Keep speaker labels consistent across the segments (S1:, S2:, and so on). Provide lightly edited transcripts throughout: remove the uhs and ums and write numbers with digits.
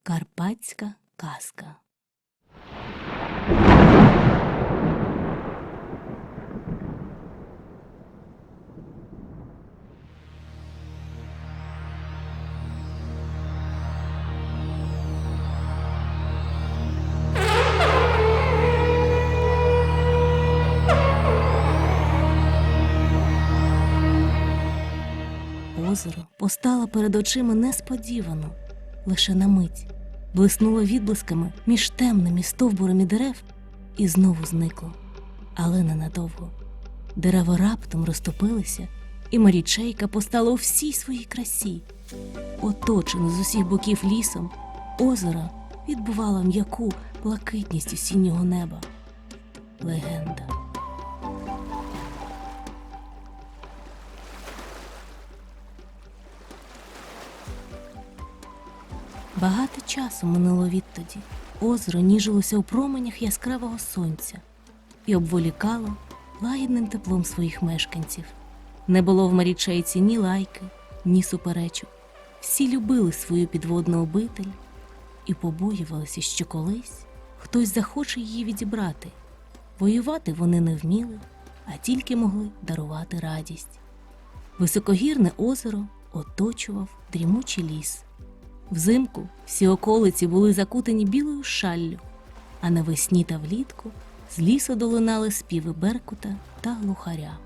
S1: Карпатська казка. Озеро постало перед очима несподівано, лише на мить, блиснуло відблисками між темними стовбурами дерев і знову зникло. Але ненадовго. Дерева раптом розтопилися, і Марічейка постала у всій своїй красі. Оточене з усіх боків лісом, озеро відбувало м'яку блакитність осіннього неба. Легенда. Багато часу минуло відтоді. Озеро ніжилося у променях яскравого сонця і обволікало лагідним теплом своїх мешканців. Не було в Марічейці ні лайки, ні суперечок. Всі любили свою підводну обитель і побоювалися, що колись хтось захоче її відібрати. Воювати вони не вміли, а тільки могли дарувати радість. Високогірне озеро оточував дрімучий ліс. Взимку всі околиці були закутані білою шаллю, а навесні та влітку з лісу долинали співи беркута та глухаря.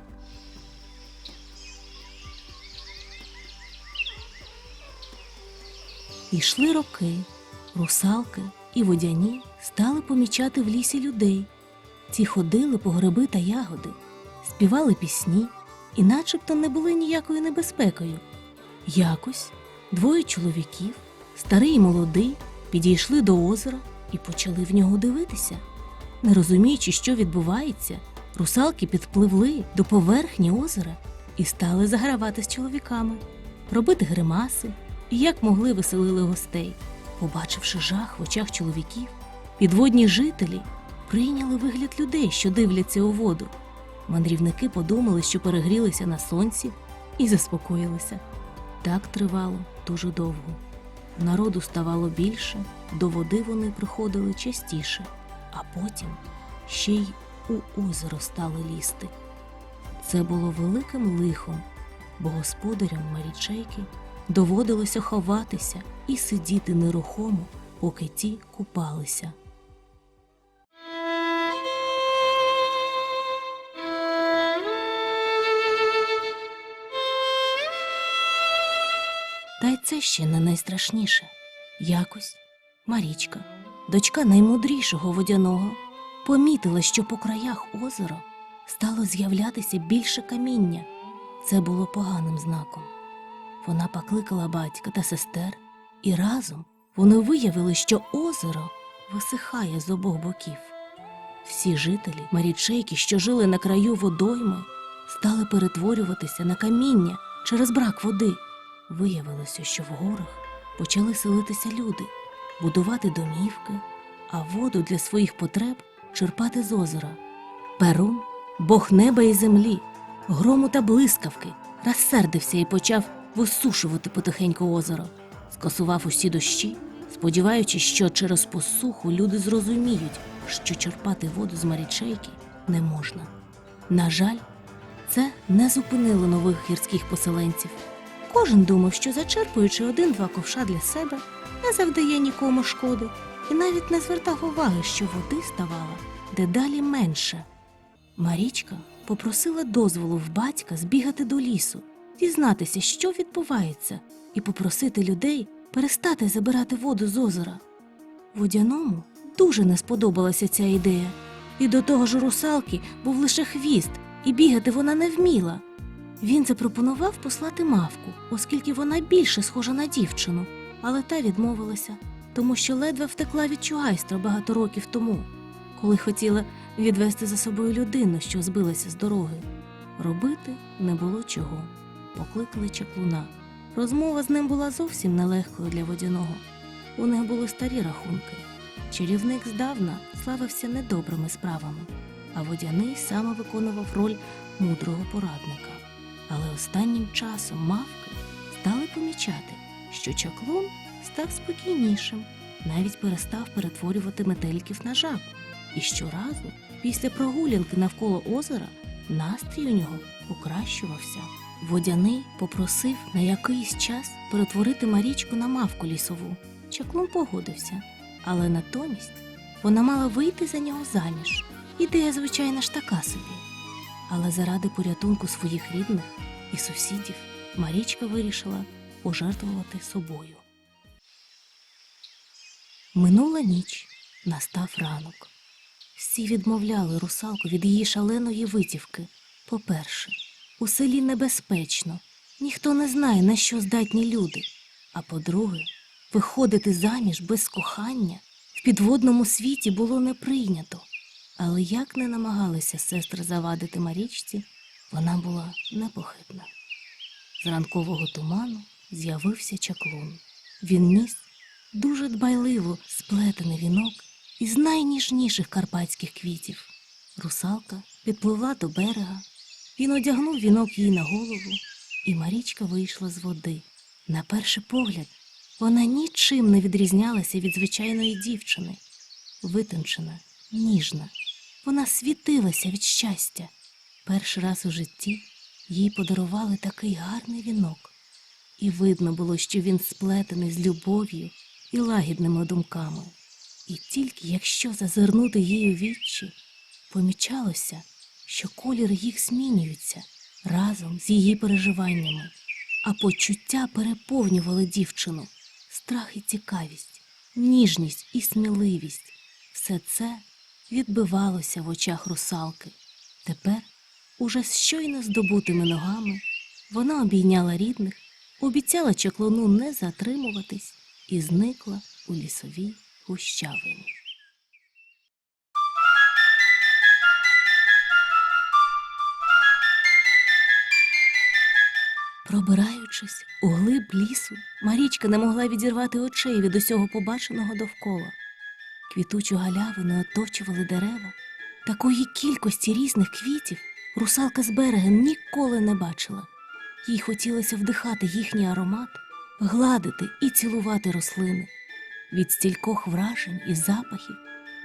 S1: Ішли роки, русалки і водяні стали помічати в лісі людей. Ці ходили по гриби та ягоди, співали пісні і начебто не були ніякою небезпекою. Якось двоє чоловіків, старий і молодий, підійшли до озера і почали в нього дивитися. Не розуміючи, що відбувається, русалки підпливли до поверхні озера і стали загравати з чоловіками, робити гримаси і як могли веселили гостей. Побачивши жах в очах чоловіків, підводні жителі прийняли вигляд людей, що дивляться у воду. Мандрівники подумали, що перегрілися на сонці, і заспокоїлися. Так тривало дуже довго. Народу ставало більше, до води вони приходили частіше, а потім ще й у озеро стали лізти. Це було великим лихом, бо господарям Марічейки доводилося ховатися і сидіти нерухомо, поки ті купалися. Та й це ще не найстрашніше. Якось Марічка, дочка наймудрішого водяного, помітила, що по краях озера стало з'являтися більше каміння. Це було поганим знаком. Вона покликала батька та сестер, і разом вони виявили, що озеро висихає з обох боків. Всі жителі Марічейки, що жили на краю водойми, стали перетворюватися на каміння через брак води. Виявилося, що в горах почали селитися люди, будувати домівки, а воду для своїх потреб черпати з озера. Перун, бог неба і землі, грому та блискавки, розсердився і почав висушувати потихеньку озеро. Скасував усі дощі, сподіваючись, що через посуху люди зрозуміють, що черпати воду з Марічейки не можна. На жаль, це не зупинило нових гірських поселенців. Кожен думав, що зачерпуючи один-два ковша для себе, не завдає нікому шкоди, і навіть не звертав уваги, що води ставало дедалі менше. Марічка попросила дозволу в батька збігати до лісу, дізнатися, що відбувається, і попросити людей перестати забирати воду з озера. Водяному дуже не сподобалася ця ідея. І до того ж у русалки був лише хвіст, і бігати вона не вміла. Він запропонував послати мавку, оскільки вона більше схожа на дівчину, але та відмовилася, тому що ледве втекла від чугайстра багато років тому, коли хотіла відвести за собою людину, що збилася з дороги. Робити не було чого. Покликали чаклуна. Розмова з ним була зовсім нелегкою для водяного. У них були старі рахунки. Чарівник здавна славився недобрими справами, а водяний саме виконував роль мудрого порадника. Але останнім часом мавки стали помічати, що чаклун став спокійнішим навіть перестав перетворювати метеликів на жаб. І щоразу, після прогулянки навколо озера, настрій у нього покращувався. Водяний попросив на якийсь час перетворити Марічку на мавку лісову. Чаклун погодився, але натомість вона мала вийти за нього заміж. Ідея, звичайно ж, така собі. Але заради порятунку своїх рідних і сусідів Марічка вирішила пожертвувати собою. Минула ніч, настав ранок. Всі відмовляли русалку від її шаленої витівки. По-перше, у селі небезпечно, ніхто не знає, на що здатні люди. А по-друге, виходити заміж без кохання в підводному світі було не прийнято. Але як не намагалися сестри завадити Марічці, вона була непохитна. З ранкового туману з'явився чаклун. Він ніс дуже дбайливо сплетений вінок із найніжніших карпатських квітів. Русалка підпливла до берега, він одягнув вінок їй на голову, і Марічка вийшла з води. На перший погляд, вона нічим не відрізнялася від звичайної дівчини. Витончена, ніжна, вона світилася від щастя. Перший раз у житті їй подарували такий гарний вінок. І видно було, що він сплетений з любов'ю і лагідними думками. І тільки якщо зазирнути їй у вічі, помічалося, що колір їх змінюється разом з її переживаннями, а почуття переповнювали дівчину. Страх і цікавість, ніжність і сміливість – все це відбивалося в очах русалки. Тепер, уже з щойно здобутими ногами, вона обійняла рідних, обіцяла чаклуну не затримуватись і зникла у лісовій гущавині. Пробираючись у глиб лісу, Марічка не могла відірвати очей від усього побаченого довкола. Квітучу галявину оточували дерева. Такої кількості різних квітів русалка з берега ніколи не бачила. Їй хотілося вдихати їхній аромат, гладити і цілувати рослини. Від стількох вражень і запахів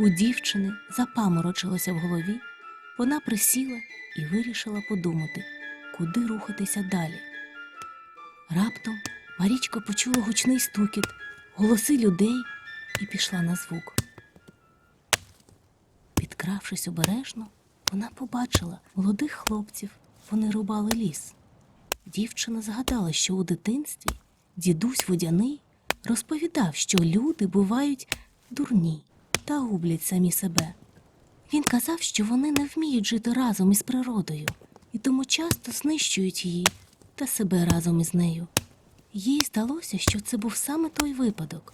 S1: у дівчини запаморочилося в голові. Вона присіла і вирішила подумати, куди рухатися далі. Раптом Марічка почула гучний стукіт, голоси людей і пішла на звук. Підкравшись обережно, вона побачила молодих хлопців, вони рубали ліс. Дівчина згадала, що у дитинстві дідусь Водяний розповідав, що люди бувають дурні та гублять самі себе. Він казав, що вони не вміють жити разом із природою і тому часто знищують її та себе разом із нею. Їй здалося, що це був саме той випадок.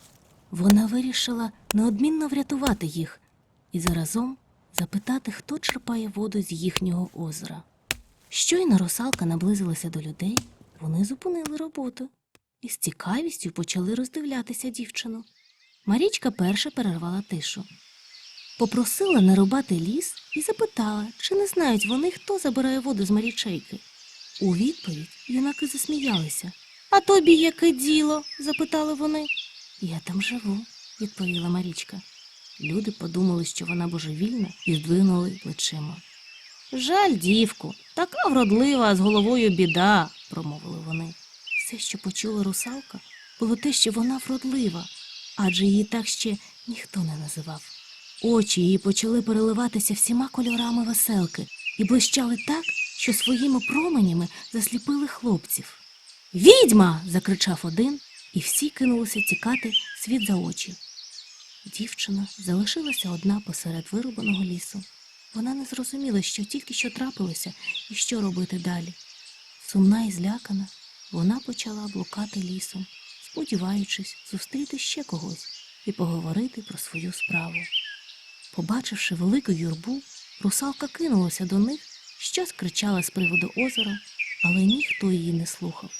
S1: Вона вирішила неодмінно врятувати їх і заразом запитати, хто черпає воду з їхнього озера. Щойно русалка наблизилася до людей, вони зупинили роботу і з цікавістю почали роздивлятися дівчину. Марічка перша перервала тишу. Попросила не рубати ліс і запитала, чи не знають вони, хто забирає воду з Марічейки. У відповідь юнаки засміялися. «А тобі яке діло?» – запитали вони. «Я там живу», – відповіла Марічка. Люди подумали, що вона божевільна, і здвинули плечима. «Жаль дівку, така вродлива, а з головою біда», – промовили вони. Все, що почула русалка, було те, що вона вродлива, адже її так ще ніхто не називав. Очі її почали переливатися всіма кольорами веселки і блищали так, що своїми променями засліпили хлопців. «Відьма!» – закричав один, і всі кинулися тікати світ за очі. Дівчина залишилася одна посеред вирубаного лісу. Вона не зрозуміла, що тільки що трапилося і що робити далі. Сумна і злякана, вона почала блукати лісом, сподіваючись зустріти ще когось і поговорити про свою справу. Побачивши велику юрбу, русалка кинулася до них, щось кричала з приводу озера, але ніхто її не слухав.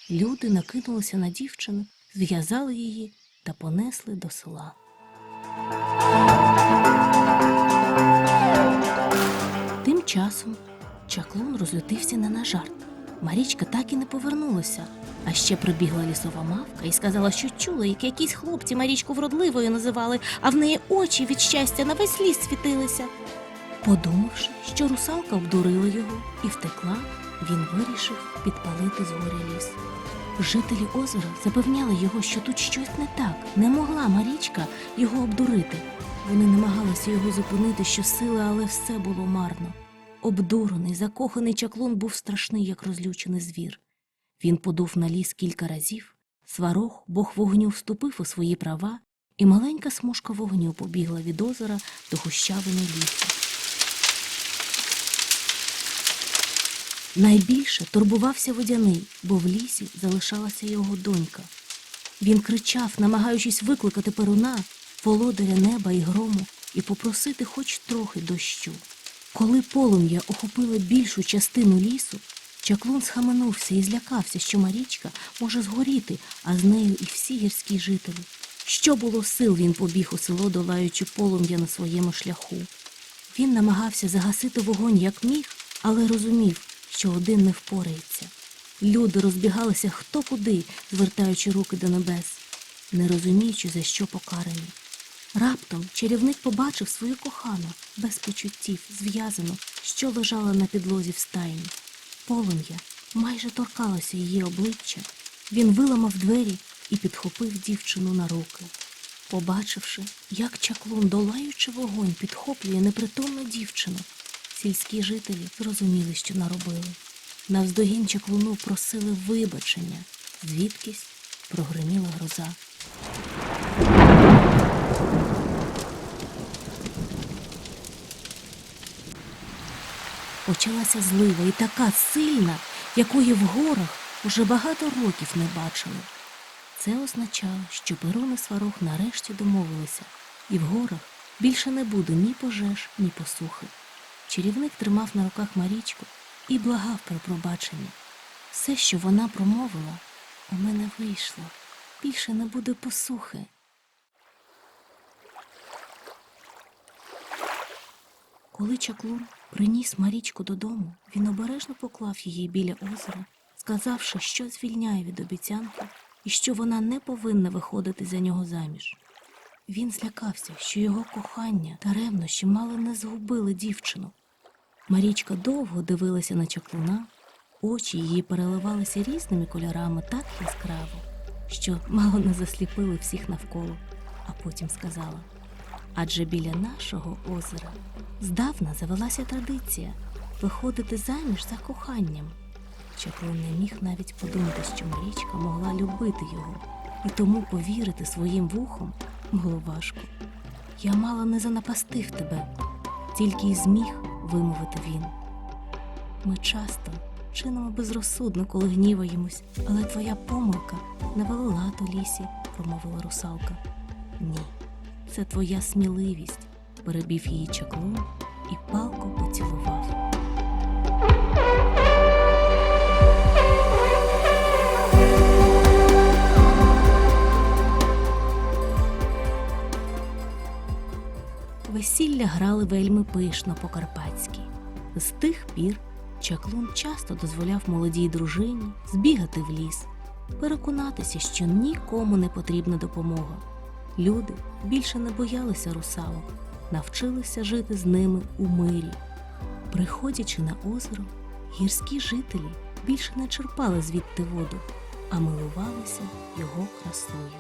S1: Люди накинулися на дівчину, зв'язали її та понесли до села. Тим часом чаклун розлютився не на жарт. Марічка так і не повернулася. А ще прибігла лісова мавка і сказала, що чула, як якісь хлопці Марічку вродливою називали, а в неї очі від щастя на весь ліс світилися. Подумавши, що русалка обдурила його і втекла, він вирішив підпалити згоря ліс. Жителі озера запевняли його, що тут щось не так, не могла Марічка його обдурити. Вони намагалися його зупинити щосили, але все було марно. Обдурений, закоханий чаклун був страшний, як розлючений звір. Він подув на ліс кілька разів, Сварог, бог вогню, вступив у свої права, і маленька смужка вогню побігла від озера до гущавини лісу. Найбільше турбувався Водяний, бо в лісі залишалася його донька. Він кричав, намагаючись викликати Перуна, володаря неба і грому, і попросити хоч трохи дощу. Коли полум'я охопило більшу частину лісу, чаклун схаменувся і злякався, що Марічка може згоріти, а з нею і всі гірські жителі. Що було сил, він побіг у село, долаючи полум'я на своєму шляху. Він намагався загасити вогонь як міг, але розумів, що один не впорається. Люди розбігалися хто куди, звертаючи руки до небес, не розуміючи, за що покарані. Раптом чарівник побачив свою кохану, без почуттів, зв'язану, що лежала на підлозі в стайні. Полум'я майже торкалося її обличчя. Він виламав двері і підхопив дівчину на руки. Побачивши, як чаклун, долаючи вогонь, підхоплює непритомну дівчину, сільські жителі зрозуміли, що наробили. Навздогін чаклуну просили вибачення, звідкись прогриміла гроза. Почалася злива і така сильна, якої в горах уже багато років не бачили. Це означало, що Перун і Сварог нарешті домовилися, і в горах більше не буде ні пожеж, ні посухи. Чарівник тримав на руках Марічку і благав про пробачення. Все, що вона промовила, у мене вийшло. Більше не буде посухи. Коли чаклун приніс Марічку додому, він обережно поклав її біля озера, сказавши, що звільняє від обіцянки і що вона не повинна виходити за нього заміж. Він злякався, що його кохання та ревнощі мало не згубили дівчину. Марічка довго дивилася на чаклуна, очі її переливалися різними кольорами так яскраво, що мало не засліпили всіх навколо, а потім сказала: «Адже біля нашого озера здавна завелася традиція виходити заміж за коханням». Чаклун не міг навіть подумати, що Марічка могла любити його, і тому повірити своїм вухам було важко. «Я мало не занапастив тебе», – тільки й зміг вимовити він. «Ми часто чинимо безрозсудно, коли гніваємось, але твоя помилка навела лад у лісі», – промовила русалка. «Ні, це твоя сміливість», – перебив її чаклун і палко поцілував. Весілля грали вельми пишно по-карпатськи. З тих пір чаклун часто дозволяв молодій дружині збігати в ліс, переконатися, що нікому не потрібна допомога. Люди більше не боялися русалок, навчилися жити з ними у мирі. Приходячи на озеро, гірські жителі більше не черпали звідти воду, а милувалися його красою.